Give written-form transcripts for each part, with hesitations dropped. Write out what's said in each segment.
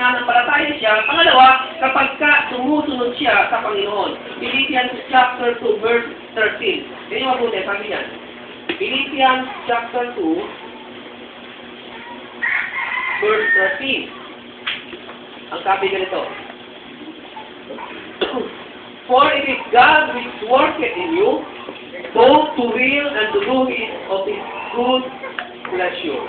nananampalataya siya. Pangalawa, kapag sumusunod siya sa Panginoon. Philippians chapter 2, verse 13. Yan yung mabuti, sabi niyan. Philippians chapter 2, verse 13. Ang sabi ganito. For it is God which worketh in you, both to will and to do of His good pleasure.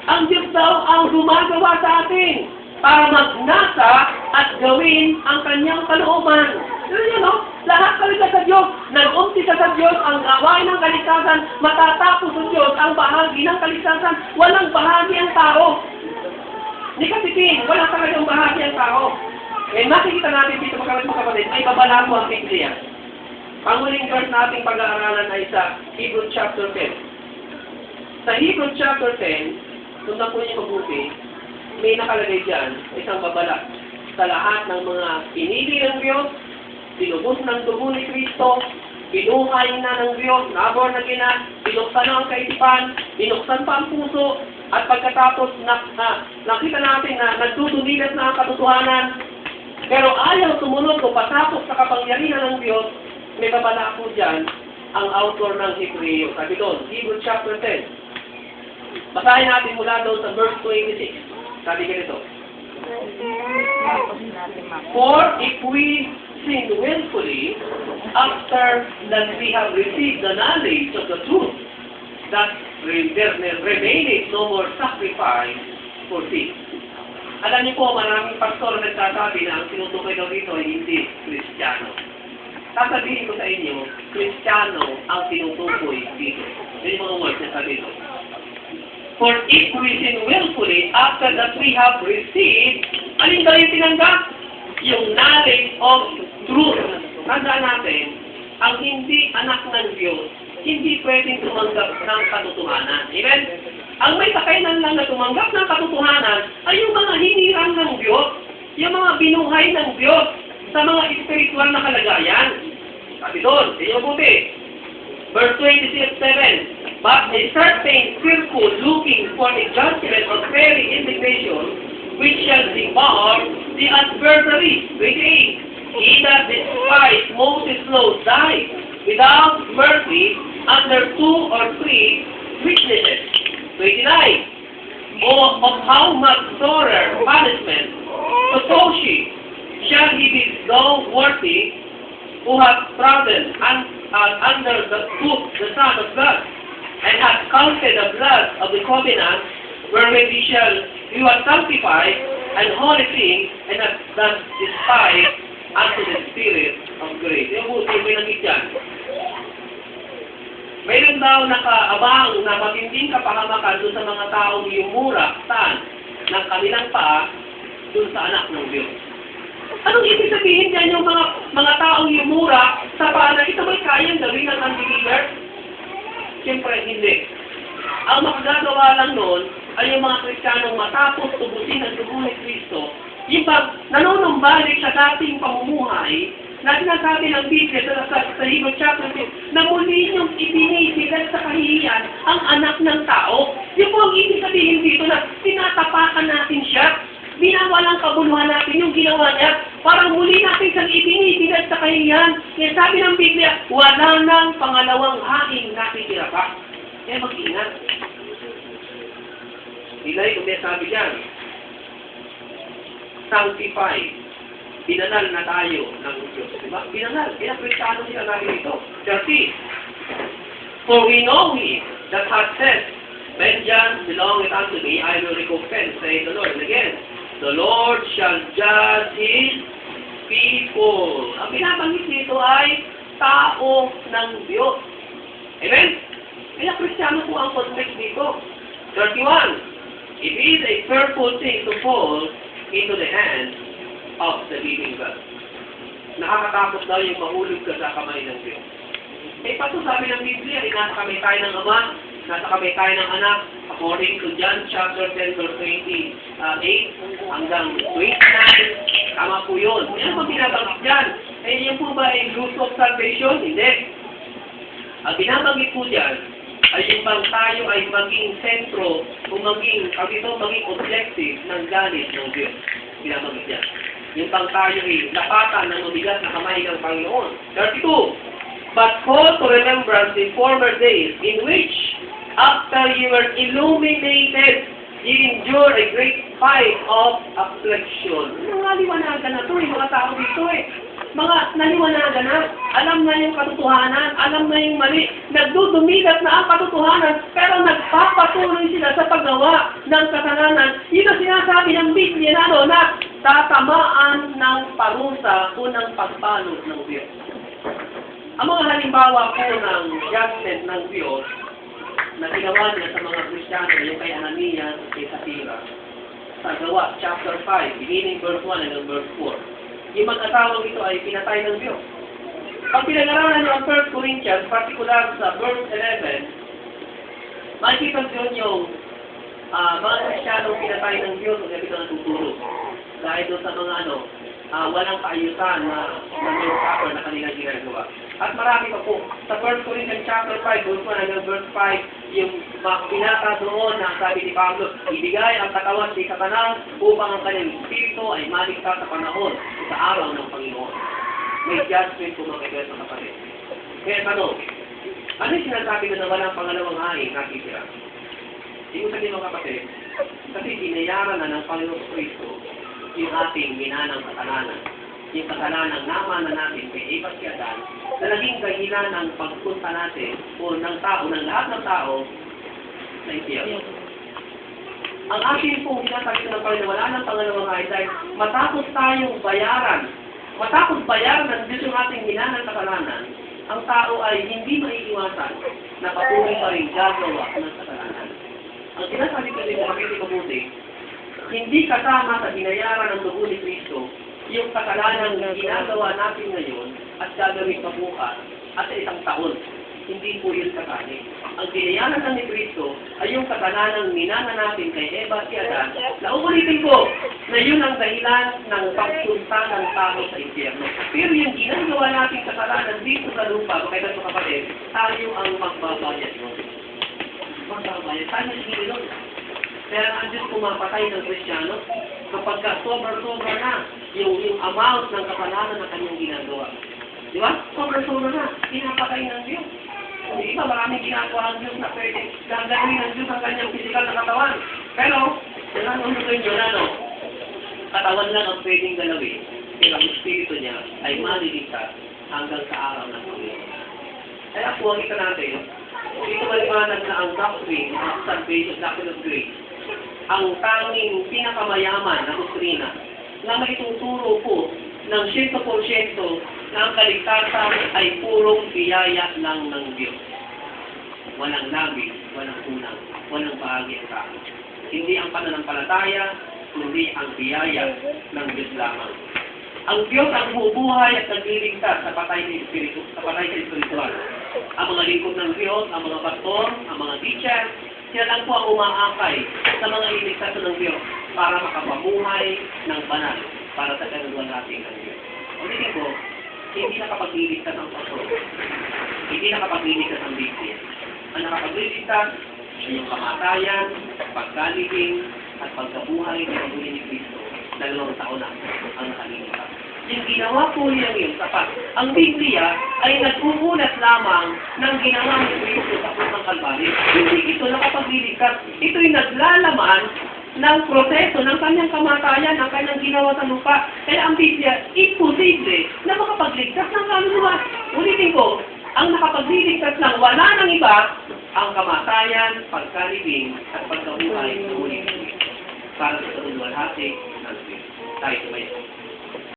Ang Diyos daw ang gumagawa sa atin para magnasa at gawin ang Kanyang kalooban. Yun, no? Lahat talaga sa Diyos. Nag-umpisa sa Diyos ang gawain ng kaligtasan, matatapos sa Diyos ang bahagi ng kaligtasan. Walang bahagi ang tao. Ni Kapitid, wala talagang bahagi ang tao. Eh, makikita natin dito mga kapatid, ay babala po ang Biblia. Panguling verse nating pag-aaralan ay sa Hebrew chapter 10. Sa Hebrew chapter 10, sundan po niyo mabuti, may nakalagay dyan, isang babala. Sa lahat ng mga pinili ng Diyos, tinubos ng dugo ni Kristo, binuhay na ng Diyos, nabor na gina, binuksan na ang kaisipan, binuksan pa ang puso, at pagkatapos nakita natin na nagtutulilas na ang katotohanan, pero ayaw sumunod o pasapok sa kapangyarihan ng Diyos, may babala po dyan ang author ng Hebreo. Sabi doon, Hebrew chapter 10. Basahin natin mula doon sa verse 26. Sabi ganito. For if we sin willfully, after that we have received the knowledge of the truth, that there remaineth no more sacrifice for sin. Alam niyo po, maraming pastor nagsasabi na ang tinutukoy daw dito ay hindi Kristiyano. Sasabihin ko sa inyo, Kristiyano ang tinutukoy dito. Yan yung mga words na sabi dito. For if we sin willfully, after that we have received, alin daw yung tinanggap? Yung knowledge of truth. Tandaan natin, ang hindi anak ng Diyos, hindi pwedeng tumanggap ng katotohanan. Amen? Ang may sakainan lang na tumanggap ng katotohanan ay yung mga hinirang ng Diyos, yung mga binuhay ng Diyos sa mga espiritual na kalagayan. Sabi doon, hindi mabuti. Verse 27, but a certain fearful looking for a judgment of very indignation, which shall devour the adversary. 28, he that despised Moses' law died without mercy under 2 or 3 witnesses. 29. Oh, of how much sorer punishment, suppose ye, shall he be so worthy, who hath trodden under the foot the Son of God, and hath counted the blood of the covenant, wherewith he was sanctified, and holy things, and hath thus despised unto the Spirit of grace. Yung buti, may nangit yan. Mayroon daw nakaabang na matinding kapahamakan doon sa mga taong yumura saan ng kanilang paa doon sa anak ng Diyos. Anong ibig sabihin dyan yung mga taong yumura sa paa na ito may kayang gawin ng unbeliever? Siyempre, hindi. Ang makagagawa lang noon ay yung mga Kristiyanong matapos tubusin ang dugo ni Kristo, yung nanonumbalik sa dating pamumuhay, na sinasabi ng Biblia sa Hebrew chapter 2, na muli niyong ibinibigay sa kahihiyan ang anak ng tao. Yung po ang ibig sabihin dito na tinatapakan natin siya, binawalang kabuluhan natin yung ginawa niya, parang muli natin siyang ibinibigay sa kahihiyan. Kaya sabi ng Biblia, wala nang pangalawang haing nakikira pa. Kaya mag-ingat. Ilay, kung may sabi dyan, sanctified. Binanal na tayo ng Diyos. Diba? Binanal. Kaya Kristiyano sila natin ito. 30. For we know Him that hath said, vengeance belongeth unto me, I will recompense, saith the Lord. And again, the Lord shall judge His people. Ang binabanggit dito ay tao ng Diyos. Amen? Kaya Kristiyano po ang context dito. 31. It is a fearful thing to fall into the hands of the living God. Nakakatakot daw yung mahulog ka sa kamay ng Diyos. Eh, pato sabi ng Biblia, nasa kamay tayo ng Ama, nasa kamay tayo ng Anak, according to John chapter 10, verse 28 hanggang 29. Tama po yun. Ano ba binabanggit dyan? Eh, yun po ba ay root of salvation? Hindi. Ang binabanggit po dyan, ay yung bang tayo ay maging sentro, o maging objective ng galit ng Diyos. pinamagit niya. Yung pang tayo ay napatan ng mabigat na kamay ng Panginoon. 32. But call to remembrance the former days in which, after you were illuminated, you endure a great fight of affliction. Naliwanagan na ito mga tao dito Mga naliwanagan na, alam na yung katotohanan, alam na yung mali, nagdudumilat na ang katotohanan, pero nagpapatuloy sila sa paggawa ng kasalanan. Yun ang sinasabi ng Biblia na tatamaan ng parusa o ng pagbalot ng Diyos. Ang mga halimbawa po ng judgment ng Diyos na ginawa niya sa mga Kristiyano, yung kay Ananias at kay Sapphira, sa Gawa, chapter 5, beginning verse 1 and verse 4. Yung mag-asawang ito ay pinatay ng Diyos. Pag pinag-aralan ng 1 Corinthians, particular sa verse 11, makikita doon yung mga Kristiyano pinatay ng Diyos o gabi na natutulog. Dahil doon sa mga walang kaayusan na may proper na kanilang ginagawa. At marami pa po. Sa 1 Corinthians chapter 5, verse 1 hanggang verse 5, yung pinata doon na sabi ni Pablo, ibigay ang katawan ni Satanas upang ang kanyang espiritu ay maligtas sa panahon sa araw ng Panginoon. May judgment po mga kaibigan sa kapatid. Kaya ano yung sinasabi na walang pangalawang hain nakitira? Ibig sabihin mga kapatid, kasi binayaran na ng Panginoon Kristo yung ating minanang kasalanan. Yung kasalanan naman na natin kay Eva si Adan, na naging dahilan ng pagpunta natin o ng tao, ng lahat ng tao sa impyerno. Ang ating pong sinasabi ng Panginoon, wala ng pangalawang hain dahil matapos tayong bayaran ng Diyos yung ating minanang kasalanan, ang tao ay hindi maiiwasan na patuloy pa rin gagawa ng kasalanan. Ang sinasabi ko rin, makikita mabuti, hindi kasama sa binayaran ng dugo ni Kristo yung kasalanan na ginagawa natin ngayon at gagawin pa bukas at sa isang taon. Hindi po yun kasali. Ang binayaran ni Kristo ay yung kasalanan minana natin kay Eva si Adan na uulitin ko na yun ang dahilan ng pagpunta ng tao sa impyerno. Pero yung ginagawa natin kasalanan dito sa lupa, kaya ito kapatid, tayo ang magbabayad nun. Magbabayad. Tayo hindi nun. Kaya ang Diyos pumapatay ng Kristiyano kapag sobra-sobra na yung amount ng kasalanan na kanyang ginagawa. Di ba? Sobra-sobra na. Pinapatay ng Diyos. Hindi ba maraming ginagawa ang Diyos na pwede gagawin ng Diyos ang kanyang physical na katawan. Pero, nanonood nyo na, katawan lang ang pwedeng galawin. Kaya ang espiritu niya ay maliligtas hanggang sa araw ng Panginoon. Kaya po, kita natin, ito maliwanag na ang doctrine of salvation, doctrine of grace, ang tanging pinakamayaman na doktrina na may tuturo po ng 100% na ang kaligtasan ay purong biyaya lang ng Diyos. Walang labis, walang unang, walang bahagi ang tao. Hindi ang pananampalataya, kundi ang biyaya ng Diyos lamang. Ang Diyos ang bubuhay at nagliligtas sa patay sa espiritual. Ang mga lingkod ng Diyos, ang mga pastor, ang mga teacher, sila lang po ang umaakay sa mga iligtas ng Diyos para makapabuhay ng banal para sa kaluwalhati ng Diyos. Ulitin ko, hindi nakapagliligtas ang pastor. Hindi nakapagliligtas ang Biblia. Ang nakapagliligtas ay yung kamatayan, pagkalibing, at pagkabuhay ng pagbuhay ni Kristo. 2 taon na ang nakalimutan. Yung ginawa po niya yun, sapat. Ang Biblia ay nagpupulat lamang ng ginawa ni Kristo sa krus ng Kalbaryo. Hindi ito nakapagliligtas. Ito'y naglalaman ng proseso ng kanyang kamatayan, ng kanyang ginawa sa lupa. Kaya ang Biblia, imposible na makapagligtas ng kaluluwa. Ulitin ko, ang nakapagliligtas lang, wala nang iba, ang kamatayan, pagkalibing, at pagkabuhay ng ulit para sa kaluluwalhati ng Kristo. Tayo tumayo.